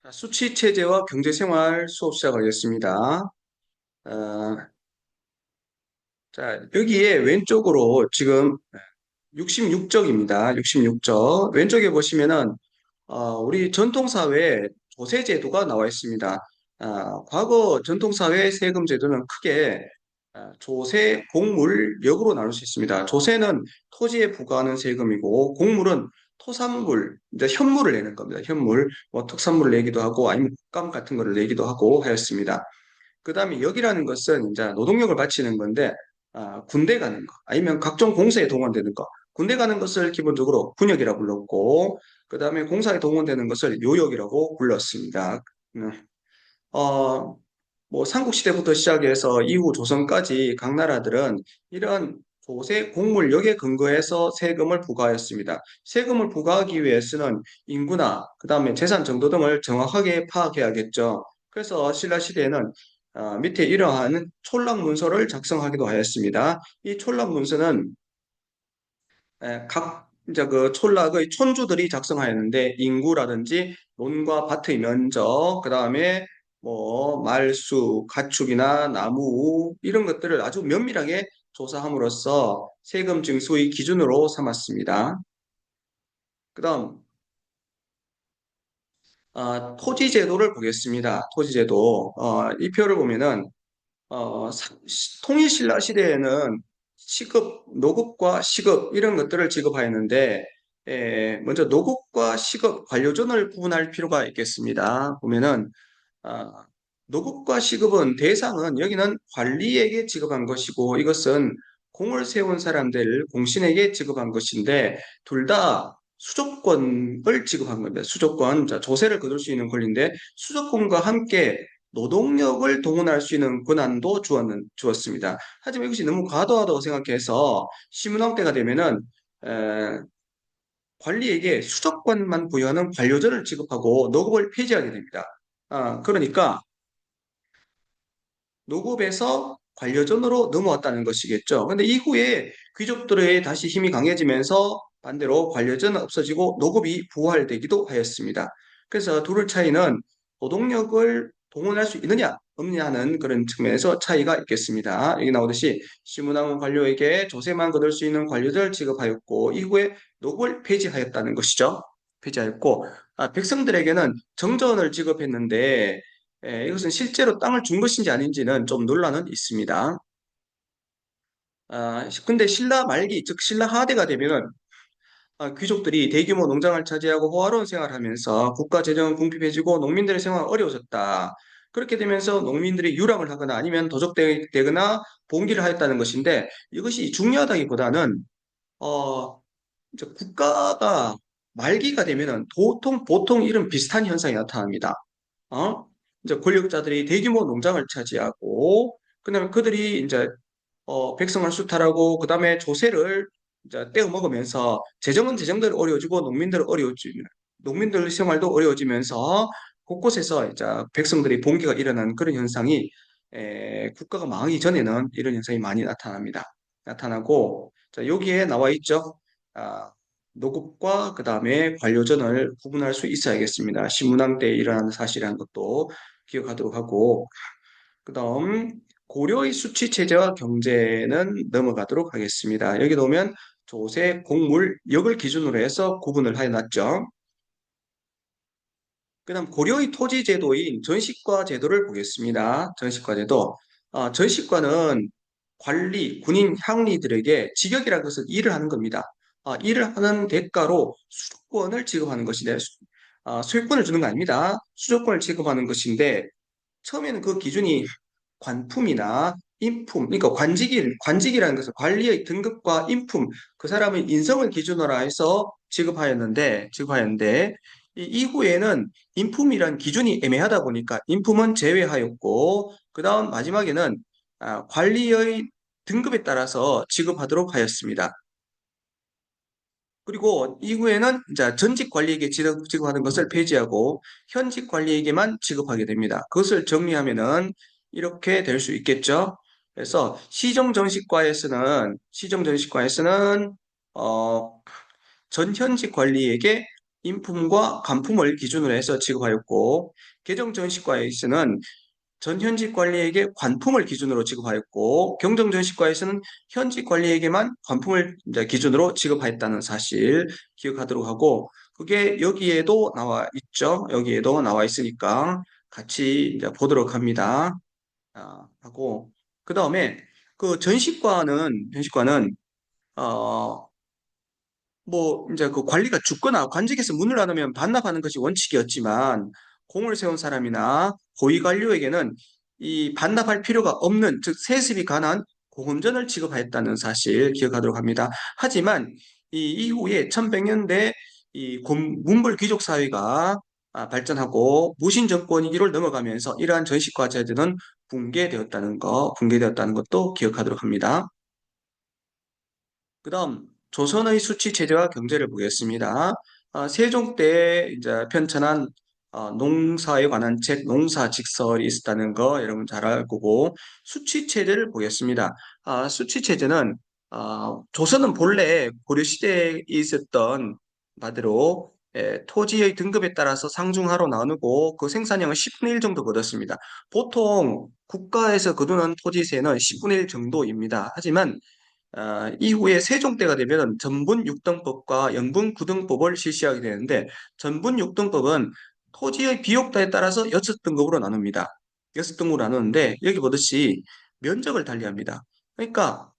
자, 수치체제와 경제생활 수업 시작하겠습니다. 어, 자, 여기에 왼쪽으로 지금 66쪽입니다. 66쪽. 왼쪽에 보시면은, 우리 전통사회 조세제도가 나와 있습니다. 과거 전통사회 세금제도는 크게 조세, 공물, 역으로 나눌 수 있습니다. 조세는 토지에 부과하는 세금이고, 공물은 토산물, 이제 현물을 내는 겁니다. 현물, 뭐 특산물을 내기도 하고, 아니면 국감 같은 거를 내기도 하고 하였습니다. 그 다음에 역이라는 것은 이제 노동력을 바치는 건데, 군대 가는 거, 아니면 각종 공사에 동원되는 거, 군대 가는 것을 기본적으로 군역이라고 불렀고, 그 다음에 공사에 동원되는 것을 요역이라고 불렀습니다. 음, 어, 뭐 삼국시대부터 시작해서 이후 조선까지 각 나라들은 이런 조세 공물역에 근거해서 세금을 부과했습니다. 세금을 부과하기 위해서는 인구나 그다음에 재산 정도 등을 정확하게 파악해야겠죠. 그래서 신라 시대에는 밑에 이러한 촌락 문서를 작성하기도 하였습니다. 이 촌락 문서는 각 이제 그 촌락의 촌주들이 작성하였는데 인구라든지 논과 밭의 면적, 그 다음에 뭐 말수, 가축이나 나무 이런 것들을 아주 면밀하게 조사함으로써 세금 징수의 기준으로 삼았습니다. 그다음 토지 제도를 보겠습니다. 토지 제도 이 표를 보면은 통일신라 시대에는 시급, 노급과 시급 이런 것들을 지급하였는데 먼저 노급과 시급, 관료전을 구분할 필요가 있겠습니다. 보면은 아, 노급과 시급은 대상은 여기는 관리에게 지급한 것이고 이것은 공을 세운 사람들, 공신에게 지급한 것인데 둘 다 수조권을 지급한 겁니다. 수조권, 자, 조세를 거둘 수 있는 권리인데 수조권과 함께 노동력을 동원할 수 있는 권한도 주었습니다. 하지만 이것이 너무 과도하다고 생각해서 시문왕 때가 되면은 에, 관리에게 수도권만 부여하는 관료제를 지급하고 노급을 폐지하게 됩니다. 그러니까 노급에서 관료전으로 넘어왔다는 것이겠죠. 근데 이후에 귀족들의 다시 힘이 강해지면서 반대로 관료전은 없어지고 노급이 부활되기도 하였습니다. 그래서 둘의 차이는 노동력을 동원할 수 있느냐 없느냐는 그런 측면에서 차이가 있겠습니다. 여기 나오듯이 시문왕후 관료에게 조세만 거둘 수 있는 관료들을 지급하였고 이후에 노급을 폐지하였다는 것이죠. 폐지하였고 백성들에게는 정전을 지급했는데 이것은 실제로 땅을 준 것인지 아닌지는 좀 논란은 있습니다. 근데 신라 말기, 즉 신라 하대가 되면은 귀족들이 대규모 농장을 차지하고 호화로운 생활을 하면서 국가 재정은 궁핍해지고 농민들의 생활은 어려워졌다. 그렇게 되면서 농민들이 유랑을 하거나 아니면 도적되거나 봉기를 하였다는 것인데 이것이 중요하다기보다는 어, 이제 국가가 말기가 되면은 보통 이런 비슷한 현상이 나타납니다. 어? 이제 권력자들이 대규모 농장을 차지하고, 그다음에 그들이 이제 백성을 수탈하고, 그다음에 조세를 이제 떼어 먹으면서 재정은 재정대로 어려워지고 농민들 생활도 어려워지면서 곳곳에서 이제 백성들이 봉기가 일어나는 그런 현상이 국가가 망하기 전에는 이런 현상이 많이 나타납니다. 나타나고, 자, 여기에 나와 있죠. 아, 노급과 그 다음에 관료전을 구분할 수 있어야겠습니다. 신문왕 때 일어나는 사실이라는 것도 기억하도록 하고, 그 다음 고려의 수치 체제와 경제는 넘어가도록 하겠습니다. 여기 보면 조세, 공물, 역을 기준으로 해서 구분을 해놨죠. 그 다음 고려의 토지 제도인 전시과 제도를 보겠습니다. 전시과 제도. 전시과는 관리, 군인, 향리들에게 직역이라는 것은 일을 하는 겁니다. 일을 하는 대가로 수조권을 지급하는 것인데, 소유권을 주는 거 아닙니다. 수조권을 지급하는 것인데, 처음에는 그 기준이 관품이나 인품, 그러니까 관직이라는 것은 관리의 등급과 인품, 그 사람의 인성을 기준으로 해서 지급하였는데, 이 이후에는 인품이란 기준이 애매하다 보니까 인품은 제외하였고, 그 다음 마지막에는 관리의 등급에 따라서 지급하도록 하였습니다. 그리고 이후에는 이제 전직 관리에게 지급하는 것을 폐지하고 현직 관리에게만 지급하게 됩니다. 그것을 정리하면은 이렇게 될 수 있겠죠. 그래서 시정정식과에서는 어, 전현직 관리에게 인품과 간품을 기준으로 해서 지급하였고, 개정전시과에서는 전현직 관리에게 관품을 기준으로 지급하였고, 경정전시과에서는 현직 관리에게만 관품을 이제 기준으로 지급하였다는 사실 기억하도록 하고, 그게 여기에도 나와 있죠. 여기에도 나와 있으니까 같이 이제 보도록 합니다. 하고, 그 다음에 그 전시과는 뭐 이제 그 관리가 죽거나 관직에서 문을 닫으면 반납하는 것이 원칙이었지만, 공을 세운 사람이나 고위 관료에게는 이 반납할 필요가 없는, 즉 세습이 가능한 공험전을 지급하였다는 사실 기억하도록 합니다. 하지만 이 이후에 1100년대 이 문벌 귀족 사회가 발전하고 무신 정권위기를 넘어가면서 이러한 전시과 제도는 붕괴되었다는 것도 기억하도록 합니다. 그다음 조선의 수치 체제와 경제를 보겠습니다. 세종 때 이제 편찬한 농사에 관한 책 농사직설이 있었다는 거 여러분 잘 알 거고, 수치 체제를 보겠습니다. 수치 체제는 조선은 본래 고려 시대에 있었던 바대로 토지의 등급에 따라서 상중하로 나누고 그 생산량을 10분의 1 정도 거뒀습니다. 보통 국가에서 거두는 토지세는 10분의 1 정도입니다. 하지만 이후에 세종 때가 되면 전분 6등법과 영분 9등법을 실시하게 되는데, 전분 6등법은 토지의 비옥도에 따라서 6등급으로 나눕니다. 6등급으로 나누는데 여기 보듯이 면적을 달리합니다. 그러니까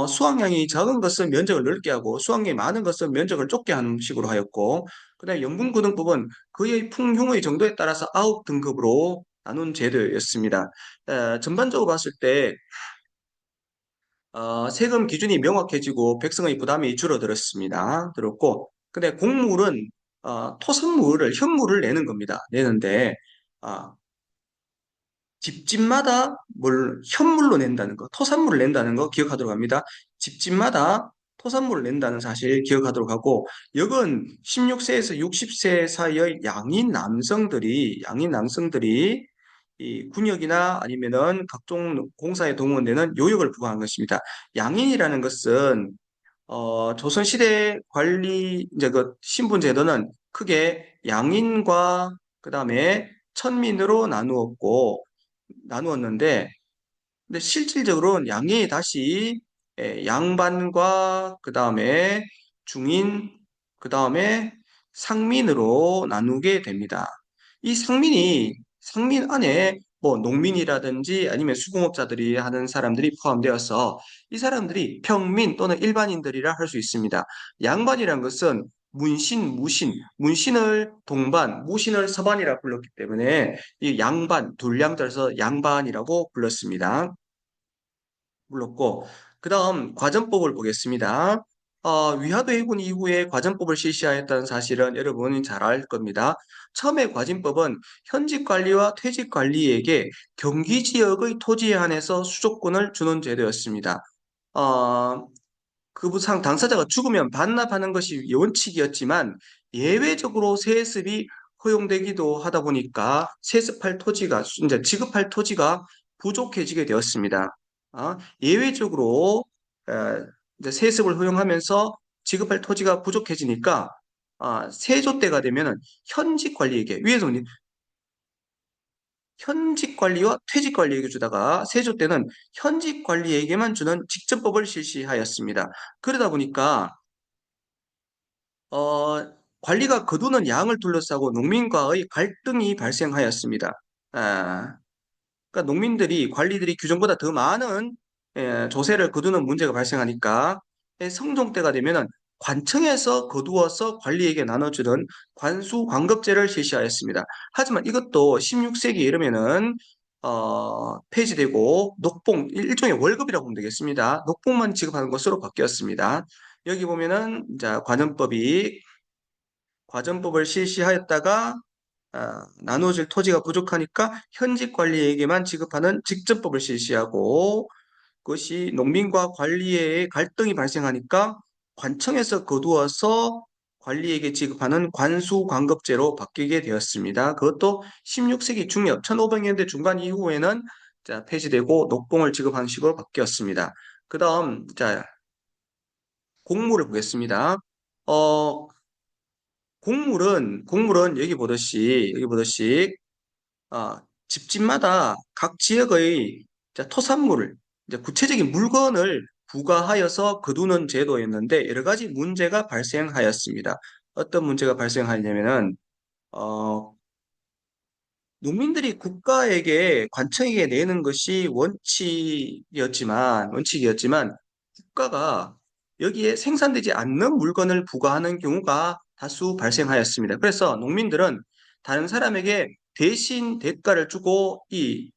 수확량이 적은 것은 면적을 넓게 하고 수확량이 많은 것은 면적을 좁게 하는 식으로 하였고, 그다음에 영분 9등법은 그의 풍흉의 정도에 따라서 9등급으로 나눈 제도였습니다. 전반적으로 봤을 때 세금 기준이 명확해지고 백성의 부담이 줄어들었습니다. 들었고, 근데 곡물은 토성물을 현물을 내는 겁니다. 내는데 아, 집집마다 현물로 낸다는 거, 토산물을 낸다는 거 기억하도록 합니다. 집집마다 토산물을 낸다는 사실 기억하도록 하고, 여건 16세에서 60세 사이의 양인 남성들이 이 군역이나 아니면은 각종 공사에 동원되는 요역을 부과한 것입니다. 양인이라는 것은 조선시대 관리 이제 그 신분 제도는 크게 양인과 그다음에 천민으로 나누었는데, 근데 실질적으로는 양이 다시 양반과 그 다음에 중인, 그 다음에 상민으로 나누게 됩니다. 이 상민 안에 뭐 농민이라든지 아니면 수공업자들이 하는 사람들이 포함되어서 이 사람들이 평민 또는 일반인들이라 할 수 있습니다. 양반이란 것은 문신을 동반, 무신을 서반이라 불렀기 때문에 이 양반, 둘량자에서 양반이라고 불렀고, 그 다음 과전법을 보겠습니다. 위화도 해군 이후에 과전법을 실시하였다는 사실은 여러분이 잘 알 겁니다. 처음에 과진법은 현직 관리와 퇴직 관리에게 경기 지역의 토지에 한해서 수조권을 주는 제도였습니다. 어, 그 부상 당사자가 죽으면 반납하는 것이 원칙이었지만 예외적으로 세습이 허용되기도 하다 보니까 이제 지급할 토지가 부족해지게 되었습니다. 예외적으로 에, 이제 세습을 허용하면서 지급할 토지가 부족해지니까 세조 때가 되면은 현직 관리에게 위에서는 현직 관리와 퇴직 관리에게 주다가 세조 때는 현직 관리에게만 주는 직전법을 실시하였습니다. 그러다 보니까 관리가 거두는 양을 둘러싸고 농민과의 갈등이 발생하였습니다. 아, 그러니까 관리들이 규정보다 더 많은 조세를 거두는 문제가 발생하니까 성종 때가 되면은 관청에서 거두어서 관리에게 나눠주는 관수관급제를 실시하였습니다. 하지만 이것도 16세기에 이르면은 폐지되고 일종의 월급이라고 보면 되겠습니다. 녹봉만 지급하는 것으로 바뀌었습니다. 여기 보면은 자 과전법을 실시하였다가 나누어질 토지가 부족하니까 현직 관리에게만 지급하는 직전법을 실시하고, 그것이 농민과 관리의 갈등이 발생하니까 관청에서 거두어서 관리에게 지급하는 관수관급제로 바뀌게 되었습니다. 그것도 16세기 중엽 1500년대 중반 이후에는 폐지되고 녹봉을 지급하는 식으로 바뀌었습니다. 그 다음 공무를 보겠습니다. 어, 곡물은 여기 보듯이 아, 집집마다 각 지역의 이제 토산물을, 이제 구체적인 물건을 부과하여서 거두는 제도였는데 여러 가지 문제가 발생하였습니다. 어떤 문제가 발생하냐면은 어, 농민들이 국가에게 관청에게 내는 것이 원칙이었지만 국가가 여기에 생산되지 않는 물건을 부과하는 경우가 다수 발생하였습니다. 그래서 농민들은 다른 사람에게 대신 대가를 주고 이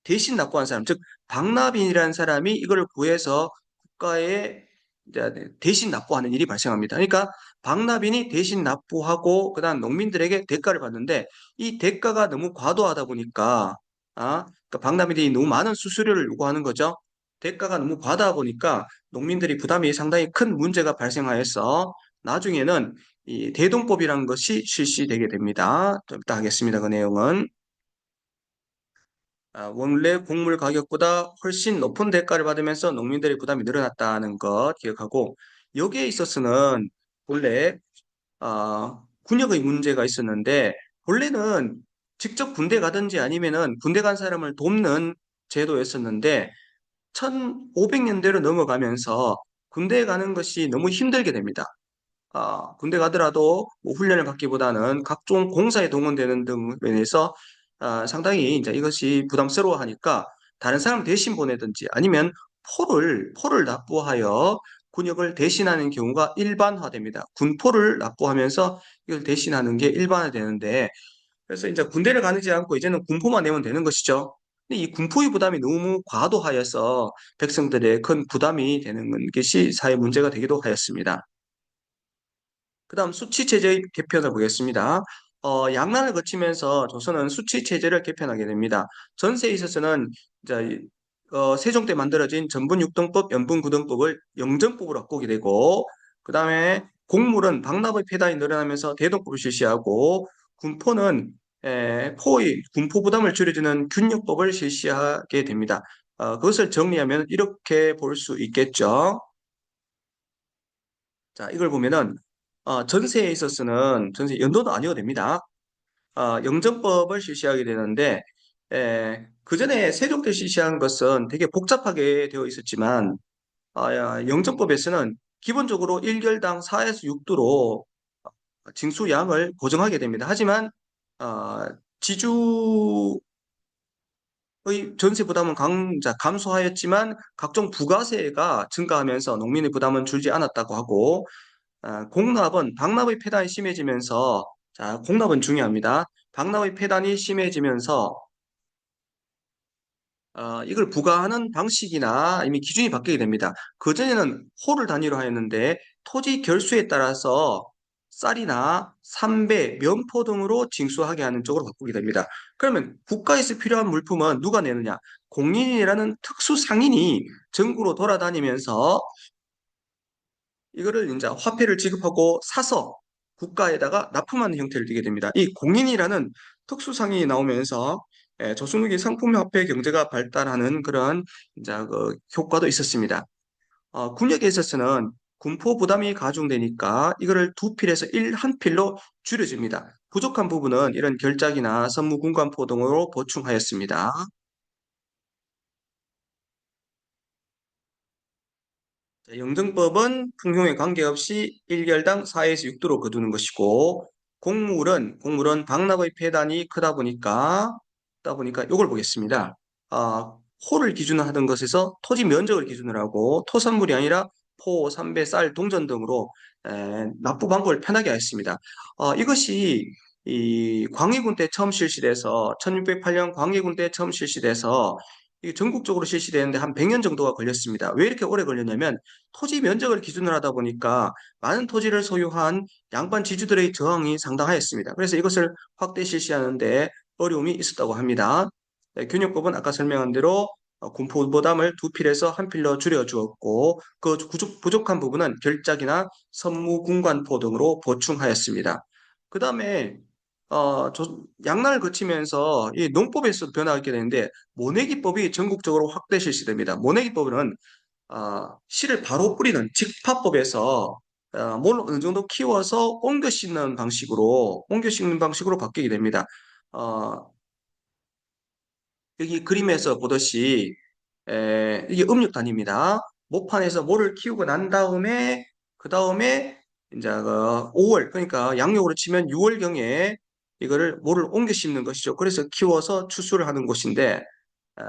대신 납부한 사람, 즉 박납인이라는 사람이 이걸 구해서 국가에 이제 대신 납부하는 일이 발생합니다. 그러니까 박납인이 대신 납부하고 그다음 농민들에게 대가를 받는데 이 대가가 너무 과도하다 보니까 그러니까 박납인이 너무 많은 수수료를 요구하는 거죠. 대가가 너무 과다하다 보니까 농민들이 부담이 상당히 큰 문제가 발생하여서 나중에는 이 대동법이라는 것이 실시되게 됩니다. 좀 이따 하겠습니다. 그 내용은. 원래 곡물 가격보다 훨씬 높은 대가를 받으면서 농민들의 부담이 늘어났다는 것 기억하고 여기에 있어서는 본래 군역의 문제가 있었는데 본래는 직접 군대 가든지 아니면은 군대 간 사람을 돕는 제도였었는데 1500년대로 넘어가면서 군대에 가는 것이 너무 힘들게 됩니다. 군대 가더라도 뭐 훈련을 받기보다는 각종 공사에 동원되는 등으로 인해서 상당히 이제 이것이 부담스러워하니까 다른 사람 대신 보내든지 아니면 포를 납부하여 군역을 대신하는 경우가 일반화됩니다. 군포를 납부하면서 이걸 대신하는 게 일반화되는데 그래서 이제 군대를 가지 않고 이제는 군포만 내면 되는 것이죠. 근데 이 군포의 부담이 너무 과도하여서 백성들의 큰 부담이 되는 것이 사회 문제가 되기도 하였습니다. 그다음 수치 체제의 개편을 보겠습니다. 양난을 거치면서 조선은 수치 체제를 개편하게 됩니다. 전세에 있어서는 이제 세종 때 만들어진 전분육등법, 연분구등법을 영정법으로 바꾸게 되고, 그다음에 곡물은 박납의 폐단이 늘어나면서 대동법을 실시하고, 군포는 포의 군포 부담을 줄여주는 균역법을 실시하게 됩니다. 그것을 정리하면 이렇게 볼 수 있겠죠. 자, 이걸 보면은 전세에 있어서는 전세 연도도 아니어도 됩니다. 영정법을 실시하게 되는데 그 전에 세종 때 실시한 것은 되게 복잡하게 되어 있었지만 영정법에서는 기본적으로 1결당 4에서 6도로 징수량을 고정하게 됩니다. 하지만 지주의 전세 부담은 감소하였지만 각종 부가세가 증가하면서 농민의 부담은 줄지 않았다고 하고 공납은 박납의 폐단이 심해지면서 자, 공납은 중요합니다. 박납의 폐단이 심해지면서 이걸 부과하는 방식이나 이미 기준이 바뀌게 됩니다. 그전에는 호를 단위로 하였는데 토지 결수에 따라서 쌀이나 삼배, 면포 등으로 징수하게 하는 쪽으로 바꾸게 됩니다. 그러면 국가에서 필요한 물품은 누가 내느냐? 공인이라는 특수 상인이 전국으로 돌아다니면서 이거를 이제 화폐를 지급하고 사서 국가에다가 납품하는 형태를 띠게 됩니다. 이 공인이라는 특수상이 나오면서 저속노기 상품화폐 경제가 발달하는 그런 이제 그 효과도 있었습니다. 군역에 있어서는 군포 부담이 가중되니까 이거를 두 필에서 한 필로 줄여줍니다. 부족한 부분은 이런 결작이나 선무군관포 등으로 보충하였습니다. 자, 영등법은 품종에 관계없이 1결당 4에서 6도로 거두는 것이고 곡물은 박납의 폐단이 크다 보니까 이걸 보겠습니다. 아, 호를 기준으로 하던 것에서 토지 면적을 기준으로 하고 토산물이 아니라 포, 삼배, 쌀, 동전 등으로 납부 방법을 편하게 하였습니다. 이것이 이 광해군 때 처음 실시돼서 1608년 광해군 때 처음 실시돼서 이게 전국적으로 실시되는데 한 100년 정도가 걸렸습니다. 왜 이렇게 오래 걸렸냐면 토지 면적을 기준으로 하다 보니까 많은 토지를 소유한 양반 지주들의 저항이 상당하였습니다. 그래서 이것을 확대 실시하는데 어려움이 있었다고 합니다. 균역법은 아까 설명한 대로 군포 부담을 두 필에서 한 필로 줄여 주었고 그 부족한 부분은 결작이나 선무군관포 등으로 보충하였습니다. 그 다음에 양날을 거치면서 이 농법에서 변화가 있게 되는데 모내기법이 전국적으로 확대 실시됩니다. 모내기법은 씨를 바로 뿌리는 직파법에서 뭘 어느 정도 키워서 옮겨 심는 방식으로 바뀌게 됩니다. 어, 여기 그림에서 보듯이 이게 음력 단위입니다. 목판에서 모를 키우고 난 다음에 그 다음에 이제 그 5월 그러니까 양력으로 치면 6월경에 이거를 모를 옮겨 심는 것이죠. 그래서 키워서 어,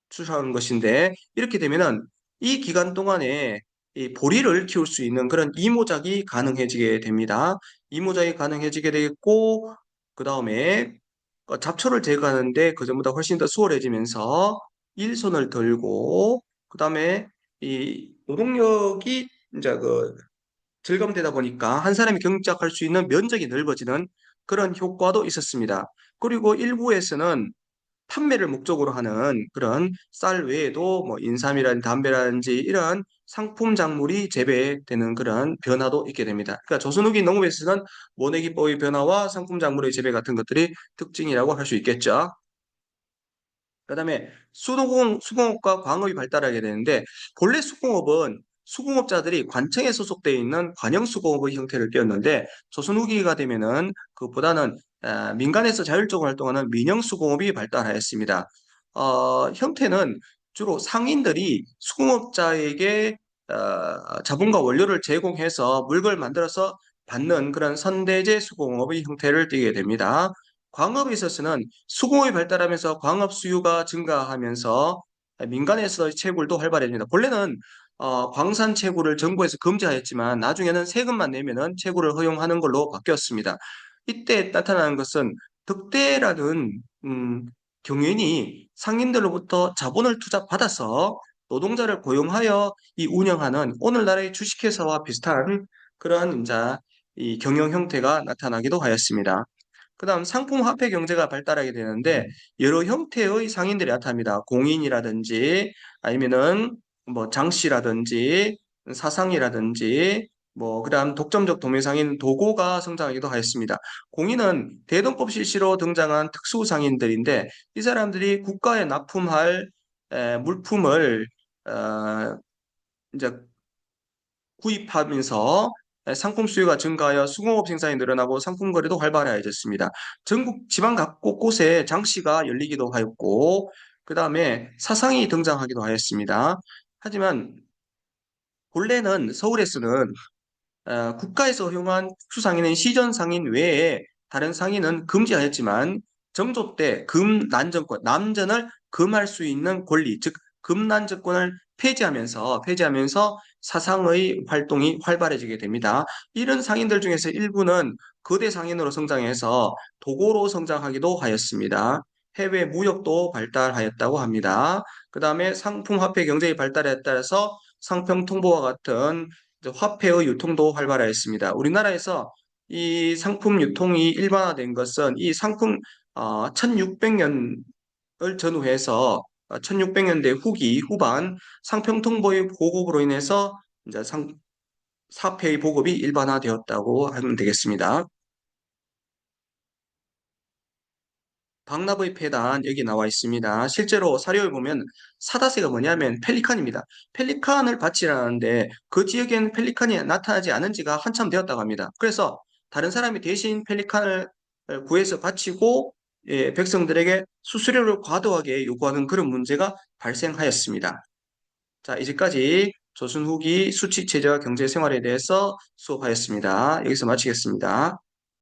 추수하는 것인데 이렇게 되면은 이 기간 동안에 이 보리를 키울 수 있는 그런 이모작이 가능해지게 됩니다. 이모작이 가능해지게 되겠고 그 다음에 잡초를 제거하는데 그전보다 훨씬 더 수월해지면서 일손을 덜고 그 다음에 이 노동력이 이제 그 절감되다 보니까 한 사람이 경작할 수 있는 면적이 넓어지는 그런 효과도 있었습니다. 그리고 일부에서는 판매를 목적으로 하는 그런 쌀 외에도 뭐 인삼이라든지 담배라든지 이런 상품 작물이 재배되는 그런 변화도 있게 됩니다. 그러니까 조선 후기 농업에서는 모내기법의 변화와 상품 작물의 재배 같은 것들이 특징이라고 할 수 있겠죠. 그다음에 수공업과 광업이 발달하게 되는데 본래 수공업은 수공업자들이 관청에 소속되어 있는 관영수공업의 형태를 띄었는데 조선 후기가 되면은 그보다는 민간에서 자율적으로 활동하는 민영수공업이 발달하였습니다. 형태는 주로 상인들이 수공업자에게 자본과 원료를 제공해서 물건을 만들어서 받는 그런 선대제 수공업의 형태를 띠게 됩니다. 광업에 있어서는 수공업이 발달하면서 광업 수요가 증가하면서 민간에서 채굴도 활발해집니다. 본래는 광산 채굴을 정부에서 금지하였지만 나중에는 세금만 내면은 채굴을 허용하는 걸로 바뀌었습니다. 이때 나타나는 것은 덕대라는 경영이 상인들로부터 자본을 투자받아서 노동자를 고용하여 이 운영하는 오늘날의 주식회사와 비슷한 그러한 이제 이 경영 형태가 나타나기도 하였습니다. 그다음 상품 화폐 경제가 발달하게 되는데 여러 형태의 상인들이 나타납니다. 공인이라든지 아니면은 뭐 장씨라든지 사상이라든지 뭐 그다음 독점적 도매상인 도고가 성장하기도 하였습니다. 공인은 대동법 실시로 등장한 특수 상인들인데 이 사람들이 국가에 납품할 물품을 어, 이제 구입하면서 상품 수요가 증가하여 수공업 생산이 늘어나고 상품 거래도 활발해졌습니다. 전국 지방 각 곳곳에 장시가 열리기도 하였고 그 다음에 사상이 등장하기도 하였습니다. 하지만 본래는 서울에서는 국가에서 허용한 특수상인은 시전상인 외에 다른 상인은 금지하였지만 정조 때 금난정권, 남전을 금할 수 있는 권리, 즉 금난정권을 폐지하면서 사상의 활동이 활발해지게 됩니다. 이런 상인들 중에서 일부는 거대 상인으로 성장해서 도고로 성장하기도 하였습니다. 해외 무역도 발달하였다고 합니다. 그 다음에 상품화폐 경제의 발달에 따라서 상평통보와 같은 화폐의 유통도 활발하였습니다. 우리나라에서 이 상품 유통이 일반화된 것은 이 상품 1600년을 전후해서 1600년대 후반 상평통보의 보급으로 인해서 이제 사폐의 보급이 일반화되었다고 하면 되겠습니다. 박납의 폐단 여기 나와 있습니다. 실제로 사료에 보면 사다세가 뭐냐면 펠리칸입니다. 펠리칸을 바치라는데 그 지역에는 펠리칸이 나타나지 않은 지가 한참 되었다고 합니다. 그래서 다른 사람이 대신 펠리칸을 구해서 바치고 백성들에게 수수료를 과도하게 요구하는 그런 문제가 발생하였습니다. 자, 이제까지 조선 후기 수칙체제와 경제생활에 대해서 수업하였습니다. 여기서 마치겠습니다.